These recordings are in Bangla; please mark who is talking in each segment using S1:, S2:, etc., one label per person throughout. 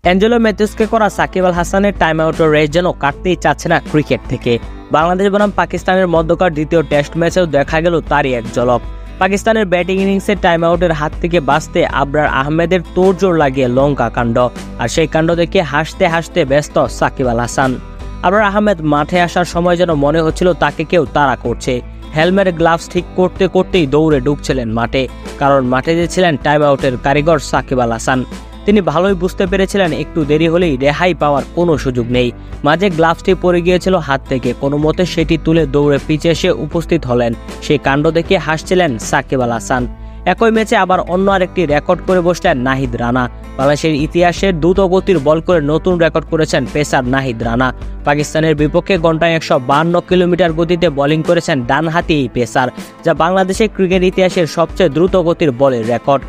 S1: অ্যাঞ্জেলো ম্যাথিউসকে করা সাকিব আল হাসানের টাইম আউটের রেস যেন কাটতেই চাচ্ছে না ক্রিকেট থেকে। বাংলাদেশ বনাম পাকিস্তানের মধ্যকার দ্বিতীয় টেস্ট ম্যাচেও দেখা গেল তারই এক ঝলক। পাকিস্তানের ব্যাটিং ইনিংসের টাইম আউটের হাত থেকে বাঁচতে আবরার আহমেদের তোড়জোড় লাগিয়ে লঙ্কা কাণ্ড, আর সেই কাণ্ড দেখে হাসতে হাসতে ব্যস্ত সাকিব আল হাসান। আবরার আহমেদ মাঠে আসার সময় যেন মনে হচ্ছিল তাকে কেউ তাড়া করছে। হেলমেট গ্লাভস ঠিক করতে করতেই দৌড়ে ঢুকছিলেন মাঠে, কারণ মাঠে যে ছিলেন টাইম আউটের কারিগর সাকিব আল হাসান। তিনি ভালোই বুঝতে পেরেছিলেন একটু দেরি হলেই রেহাই পাওয়ার কোনো সুযোগ নেই। মাঝে গ্লাভসটি পড়ে গিয়েছিল হাত থেকে, কোনো মতে সেটি তুলে দৌড়ে পিছে এসে উপস্থিত হলেন। সেই কাণ্ড দেখে হাসছিলেন সাকিব আল হাসান। একই ম্যাচে আবার অন্য আরেকটি রেকর্ড করে বসলেন নাহিদ রানা। বাংলাদেশের ইতিহাসে দ্রুত গতির বল করে নতুন রেকর্ড করেছেন পেসার নাহিদ রানা। পাকিস্তানের বিপক্ষে ঘন্টায় 152 কিলোমিটার গতিতে বোলিং করেছেন ডানহাতি এই পেসার, যা বাংলাদেশের ক্রিকেট ইতিহাসের সবচেয়ে দ্রুত গতির বলের রেকর্ড।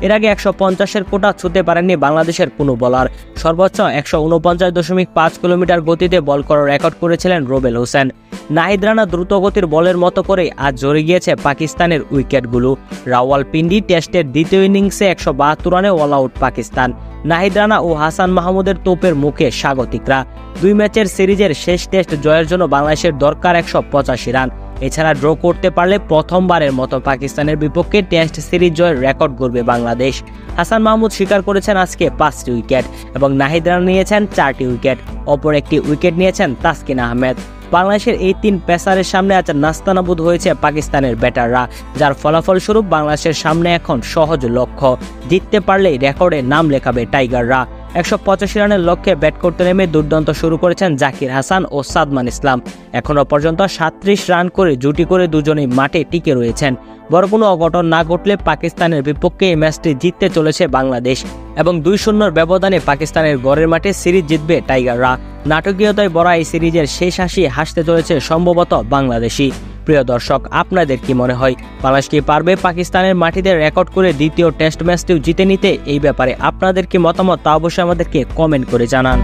S1: এর আগে 150-এর কোটা ছুঁতে পারেননি বাংলাদেশের কোনো বোলার। সর্বোচ্চ 149.5 কিলোমিটার গতিতে বল করার রেকর্ড করেছিলেন রুবেল হোসেন। নাহিদ রানা দ্রুত গতির বলের মতো করে আজ জড়ে গিয়েছে পাকিস্তানের উইকেটগুলো। রাওয়ালপিন্ডি টেস্টের দ্বিতীয় ইনিংসে 172 রানে অল আউট পাকিস্তান। নাহিদ রানা ও হাসান মাহমুদের তোপের মুখে স্বাগতিকরা। 2 ম্যাচের সিরিজের শেষ টেস্ট জয়ের জন্য বাংলাদেশের দরকার 185 রান। এছাড়া ড্র করতে পারলে প্রথমবারের মতো পাকিস্তানের বিপক্ষে টেস্ট সিরিজ জয়ের রেকর্ড গড়বে বাংলাদেশ। হাসান মাহমুদ স্বীকার করেছেন আজকে 5টি উইকেট এবং নাহিদ রানা নিয়েছেন 4টি উইকেট। অপর একটি উইকেট নিয়েছেন তাসকিন আহমেদ। বাংলাদেশের এই 3 পেসারের সামনে আজ নাস্তানাবুদ হয়েছে পাকিস্তানের ব্যাটাররা, যার ফলাফল স্বরূপ বাংলাদেশের সামনে এখন সহজ লক্ষ্য। জিততে পারলেই রেকর্ডে নাম লেখাবে টাইগাররা। 185 রানের লক্ষ্যে ব্যাট করতে নেমে দুর্দান্ত শুরু করেছেন জাকির হাসান ও সাদমান ইসলাম। এখনো পর্যন্ত 37 রান করে জুটি করে দুজনেই মাঠে টিকে রয়েছেন। বড় কোনো অঘটন না ঘটলে পাকিস্তানের বিপক্ষে এই ম্যাচটি জিততে চলেছে বাংলাদেশ এবং 2-0 ব্যবধানে পাকিস্তানের ঘরের মাঠে সিরিজ জিতবে টাইগাররা। নাটকীয়তায় ভরা এই সিরিজের শেষ হাসি হাসতে চলেছে সম্ভবত বাংলাদেশি। প্রিয় দর্শক, আপনাদের কি মনে হয় বাংলাদেশ কি পারবে পাকিস্তানের মাটিতে রেকর্ড করে দ্বিতীয় টেস্ট ম্যাচটিও জিতে নিতে? এই ব্যাপারে আপনাদের কি মতামত তা অবশ্যই আমাদেরকে কমেন্ট করে জানান।